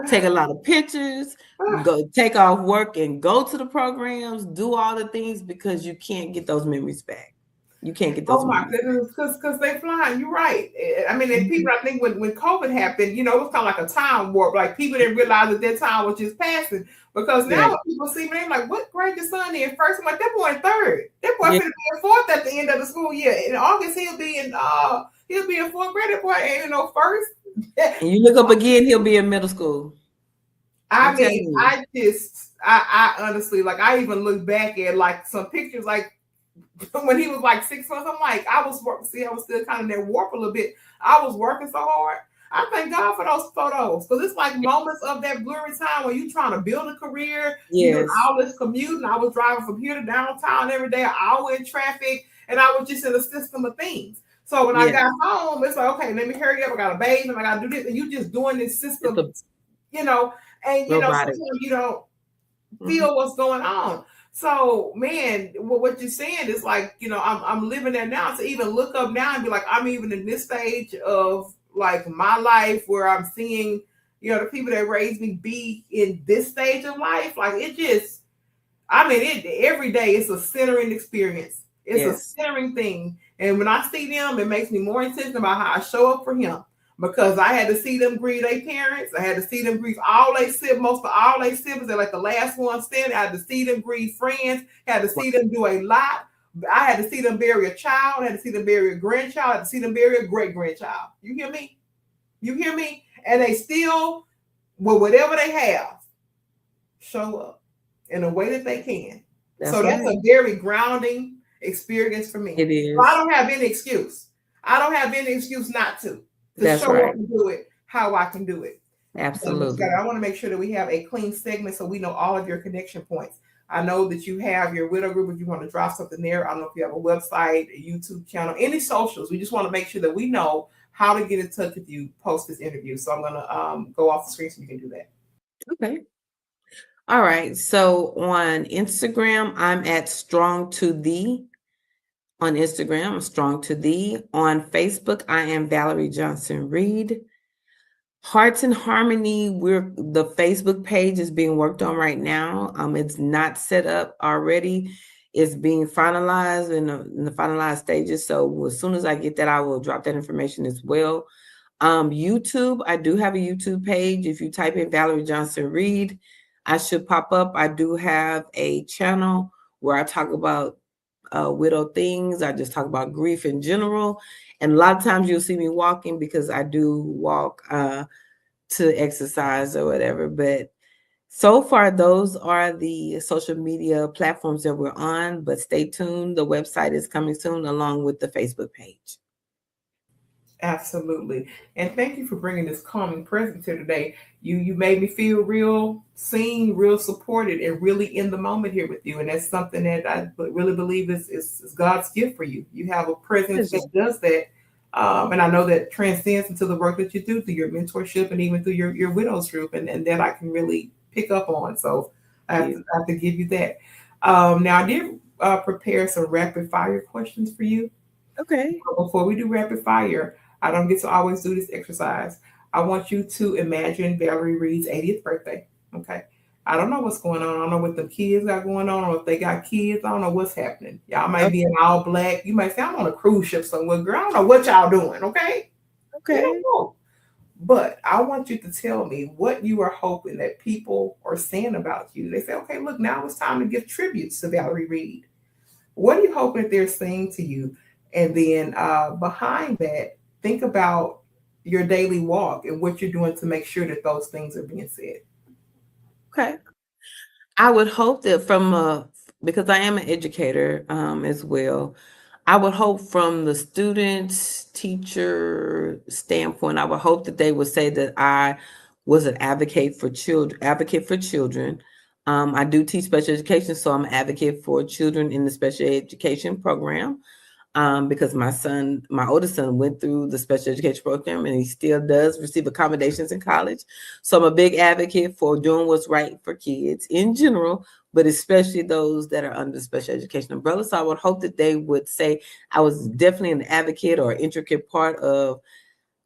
Take a joking. lot of pictures, go take off work and go to the programs, do all the things because you can't get those memories back. You can't get those Oh my memories back. goodness, because they flying. You're right. I mean, and Mhm. people, I think when COVID happened, it was kind of like a time warp. Like people didn't realize that their time was just passing. Because now Right. when people see me, they're like, "What grade your son in first?" I'm like, "That boy in third. That boy Yeah. finna be in fourth at the end of the school year. In August, he'll be in fourth grade. That boy ain't first." And you look up again, he'll be in middle school. I'm I mean, telling you. I honestly, like, I even look back at like some pictures, like when he was like 6 months. I'm like, I was still kind of in that warp a little bit. I was working so hard. I thank God for those photos, because it's like moments of that blurry time when you trying to build a career, you doing Yes. all this commuting. I was driving from here to downtown every day, an hour in traffic, and I was just in a system of things. So when I Yes. got home, it's like, okay, let me hurry up. I got to bathe and I got to do this, and you just doing this It's system, a you know. And robotic. sometimes you don't Mhm. feel what's going on. So, man, what you're saying is like, I'm living there now. To even look up now and be like, I'm even in this stage of like my life where I'm seeing, the people that raised me be in this stage of life. Like it just, I mean, every day it's a centering experience. It's a Yes. centering thing. And when I see them, it makes me more intentional about how I show up for him. Because I had to see them grieve their parents. I had to see them grieve all they siblings, most of all their siblings. They're like the last one standing. I had to see them grieve friends. Had to see them do a lot. I had to see them bury a child. I had to see them bury a grandchild. I had to see them bury a great grandchild. You hear me? You hear me? And they still, with whatever they have, show up in a way that they can. That's So that's right. a very grounding experience for me. It So I is. don't have any excuse. I don't have any excuse not to That's show up right. and do it how I can do it. Ms. Scott, Absolutely. I want to make sure that we have a clean segment so we know all of your connection points. I know that you have your widow group. If you want to drop something there, I don't know if you have a website, a YouTube channel, any socials. We just want to make sure that we know how to get in touch with you post this interview. So I'm going to go off the screen so you can do that. Okay. All right. So on Instagram, I'm at Strong to Thee. On Instagram, I'm Strong to Thee. On Facebook, I am Valerie Johnson Reed. Hearts in Harmony, the Facebook page is being worked on right now. It's not set up already. It's being finalized in the finalized stages. So as soon as I get that, I will drop that information as well. YouTube, I do have a YouTube page. If you type in Valerie Johnson Reed, I should pop up. I do have a channel where I talk about widow things. I just talk about grief in general. And a lot of times you'll see me walking because I do walk to exercise or whatever. But so far, those are the social media platforms that we're on. But stay tuned. The website is coming soon along with the Facebook page. Absolutely. And thank you for bringing this calming presence here today. You made me feel real seen, real supported, and really in the moment here with you. And that's something that I really believe is God's gift for you. You have a presence that does that. And I know that transcends into the work that you do through your mentorship and even through your widows group, and that I can really pick up on. So I have to give you that. Now, I did prepare some rapid fire questions for you. Okay. Before we do rapid fire, I don't get to always do this exercise. I want you to imagine Valerie Reed's 80th birthday. Okay. I don't know what's going on. I don't know what the kids got going on, or if they got kids. I don't know what's happening. Y'all might be in all black. You might say, I'm on a cruise ship somewhere. Girl, I don't know what y'all doing. Okay. We don't Okay. know. But I want you to tell me what you are hoping that people are saying about you. They say, okay, look, now it's time to give tributes to Valerie Reed. What are you hoping that they're saying to you? And then behind that, think about your daily walk and what you're doing to make sure that those things are being said. Okay. I would hope that because I am an educator as well, I would hope from the student teacher standpoint, I would hope that they would say that I was an advocate for children. I do teach special education, so I'm an advocate for children in the special education program. Because my oldest son went through the special education program and he still does receive accommodations in college. So I'm a big advocate for doing what's right for kids in general, but especially those that are under the special education umbrella. So I would hope that they would say I was definitely an advocate or intricate part of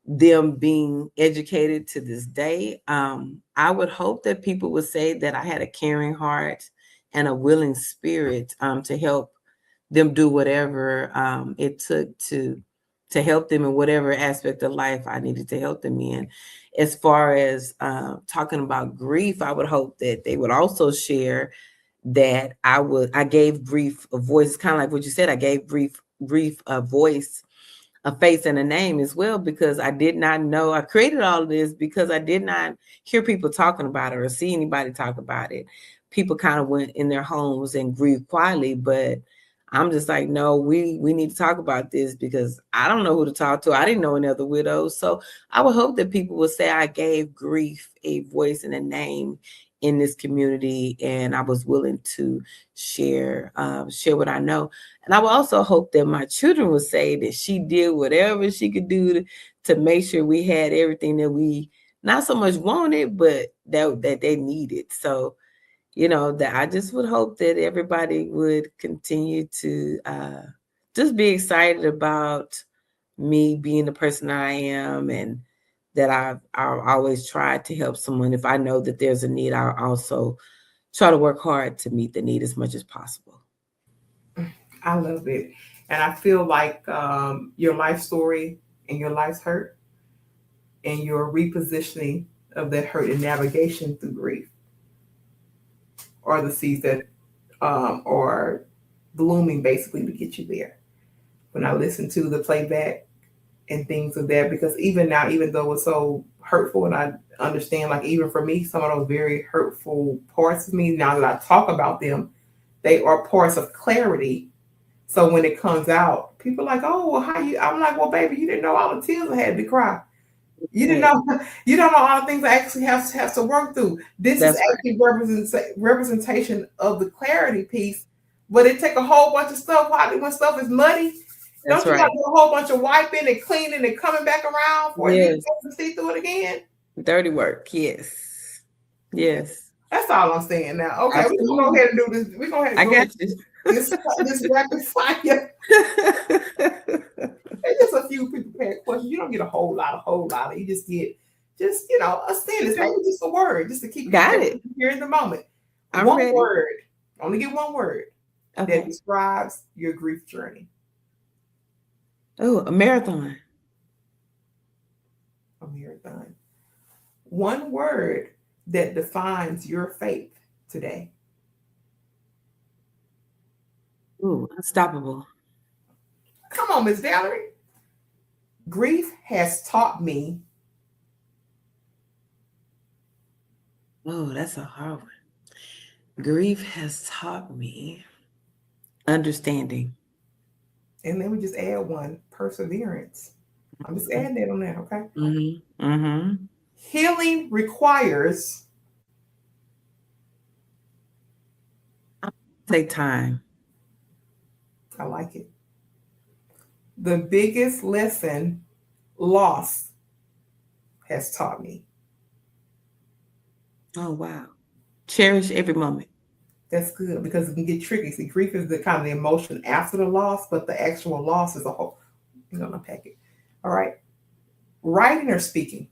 them being educated to this day. I would hope that people would say that I had a caring heart and a willing spirit to help them do whatever it took to help them in whatever aspect of life I needed to help them in. As far as talking about grief, I would hope that they would also share that I gave grief a voice, kind of like what you said. I gave grief a voice, a face, and a name as well, because I did not know. I created all of this because I did not hear people talking about it or see anybody talk about it. People kind of went in their homes and grieved quietly, but I'm just like, no, we need to talk about this because I don't know who to talk to. I didn't know any other widows. So I would hope that people would say I gave grief a voice and a name in this community, and I was willing to share what I know. And I would also hope that my children would say that she did whatever she could do to make sure we had everything that we not so much wanted, but that they needed. So, that I just would hope that everybody would continue to just be excited about me being the person I am, and that I've always tried to help someone. If I know that there's a need, I'll also try to work hard to meet the need as much as possible. I love it. And I feel like your life story and your life's hurt and your repositioning of that hurt and navigation through grief are the seeds that are blooming basically to get you there. When I listen to the playback and things of that, because even now, even though it's so hurtful, and I understand, like even for me, some of those very hurtful parts of me, now that I talk about them, They are parts of clarity. So when it comes out, people are like, oh, well, how you? I'm like, well, baby, you didn't know all the tears I had to cry. You didn't know, you don't know all the things I actually have to work through. This That's is actually representation of the clarity piece, but it take a whole bunch of stuff. When stuff is muddy, That's don't you got right. to do a whole bunch of wiping and cleaning and coming back around for you to see through it again? Dirty work. Yes. Yes. That's all I'm saying now. Okay, we're gonna go ahead and do this. We're gonna have to go this rapid fire. There's just a few prepared questions. You don't get a whole lot. You just get a sentence, maybe just a word, just to keep it here in the moment. I'm one ready. Word. Only get one word that describes your grief journey. Oh, a marathon. A marathon. One word that defines your faith today. Ooh, unstoppable. Come on, Miss Valerie. Grief has taught me. Oh, that's a hard one. Grief has taught me understanding. And then we just add one, perseverance. I'm just adding that on there, okay? Mm-hmm. Mm-hmm. Healing requires. Take time. I like it. The biggest lesson loss has taught me. Oh, wow. Cherish every moment. That's good because it can get tricky. See, grief is the kind of the emotion after the loss, but the actual loss is a whole. You're going to unpack it. All right. Writing or speaking?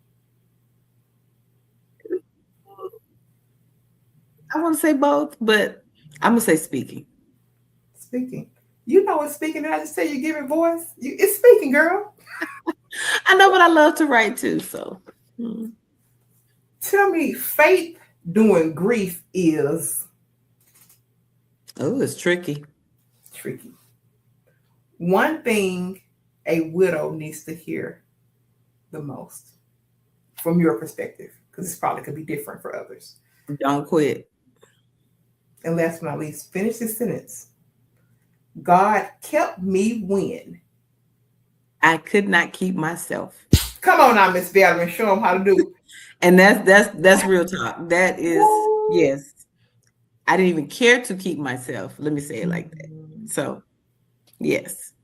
I want to say both, but I'm going to say speaking. Speaking. You know it's speaking. Did I just tell you give it voice? It's speaking, girl. I know, but I love to write too, so. Tell me, faith during grief is? Oh, it's tricky. Tricky. One thing a widow needs to hear the most from your perspective, because this probably could be different for others. Don't quit. And last but not least, finish this sentence. God kept me when I could not keep myself. Come on now, Miss Valerie, and show them how to do it. And that's real talk. That is, yes. I didn't even care to keep myself. Let me say it like that. So, yes.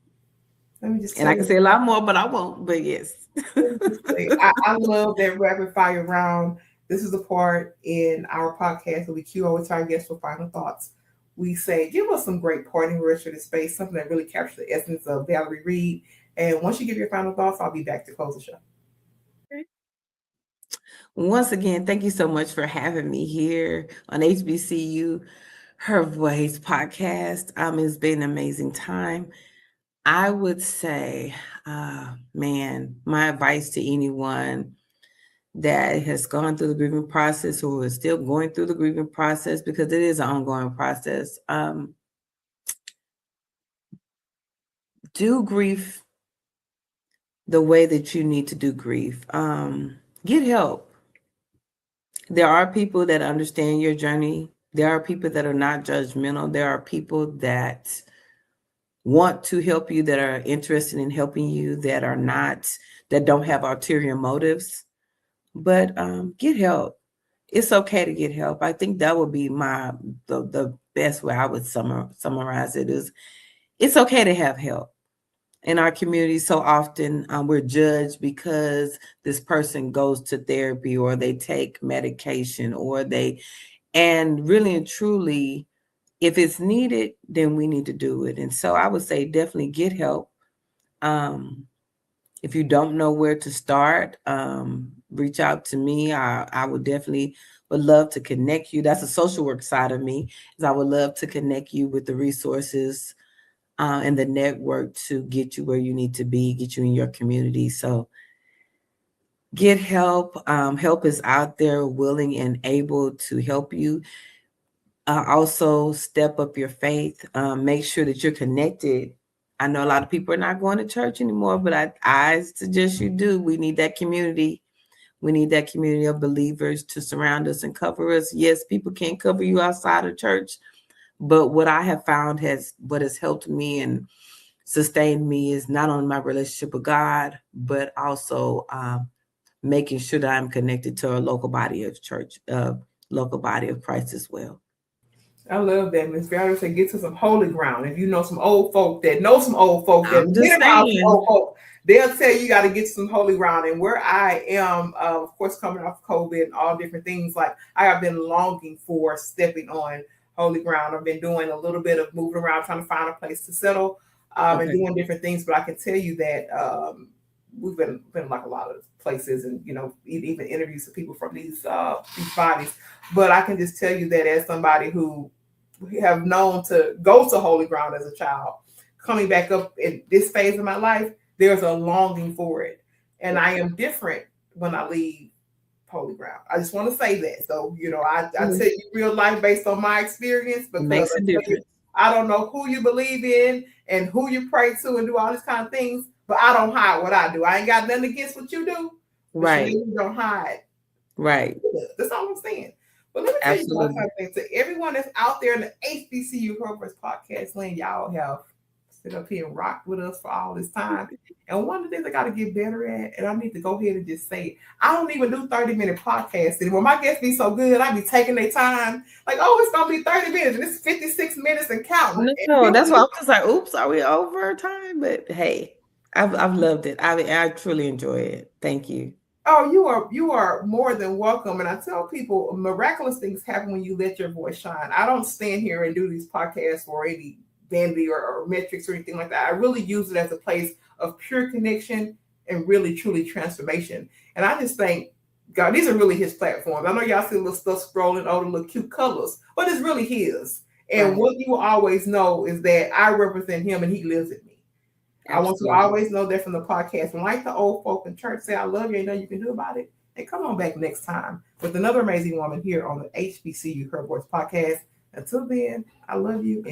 Let me just and I can say a lot more, but I won't. But yes. I love that rapid fire round. This is the part in our podcast where we cue over to our guests for final thoughts. We say, give us some great parting words for this space, something that really captures the essence of Valerie Reed. And once you give your final thoughts, I'll be back to close the show. Once again, thank you so much for having me here on HBCU Her Voice podcast. It's been an amazing time. I would say, man, my advice to anyone that has gone through the grieving process or is still going through the grieving process, because it is an ongoing process, do grief the way that you need to do grief. Get help. There are people that understand your journey. There are people that are not judgmental. There are people that want to help you, that are interested in helping you, that don't have ulterior motives. But get help. It's okay to get help. I think that would be the best way I would summarize it is it's okay to have help. In our community, so often we're judged because this person goes to therapy or they take medication and really and truly, if it's needed, then we need to do it. And so I would say definitely get help. If you don't know where to start, reach out to me. I would love to connect you. That's the social work side of me, is I would love to connect you with the resources and the network to get you where you need to be, get you in your community. So get help. Help is out there, willing and able to help you. Also step up your faith. Make sure that you're connected. I know a lot of people are not going to church anymore, but I suggest you do. We need that community. We need that community of believers to surround us and cover us. Yes, people can't cover you outside of church, But what I have found what has helped me and sustained me is not only my relationship with God, but also making sure that I'm connected to a local body of church, local body of Christ as well. I love that. Miss Valerie said, get to some holy ground. If you know some old folk that know some old folk that I'm been just around some saying. old folk, they'll tell you got to get some holy ground. And where I am, of course, coming off COVID and all different things, like I have been longing for stepping on holy ground. I've been doing a little bit of moving around, trying to find a place to settle, and doing different things. But I can tell you that we've been like a lot of places, and even interviews with people from these bodies. But I can just tell you that as somebody who have known to go to holy ground as a child, coming back up in this phase of my life, there's a longing for it. And I am different when I leave holy ground. I just want to say that. So, I tell you real life based on my experience, because Makes a difference. I don't know who you believe in and who you pray to and do all these kind of things, but I don't hide what I do. I ain't got nothing against what you do. Right. You don't hide. Right. That's all I'm saying. But let me tell you one thing to everyone that's out there in the HBCU Purpose podcast land. Y'all have sit up here and rocked with us for all this time. And one of the things I got to get better at, and I need to go ahead and just say it, I don't even do 30-minute podcasts anymore. My guests be so good, I be taking their time. Like, oh, it's going to be 30 minutes, and it's 56 minutes and counting. No, that's why I'm just like, oops, are we over time? But hey, I've loved it. I truly enjoy it. Thank you. Oh, you are more than welcome. And I tell people miraculous things happen when you let your voice shine. I don't stand here and do these podcasts for any vanity or metrics or anything like that. I really use it as a place of pure connection and really, truly transformation. And I just think, God, these are really his platforms. I know y'all see little stuff scrolling over the little cute colors, but it's really his. And Right. what you will always know is that I represent him and he lives in me. Absolutely. I want you to always know that from the podcast. And like the old folk in church say, I love you, ain't nothing you can do about it. And come on back next time with another amazing woman here on the HBCU Her Voice podcast. Until then, I love you.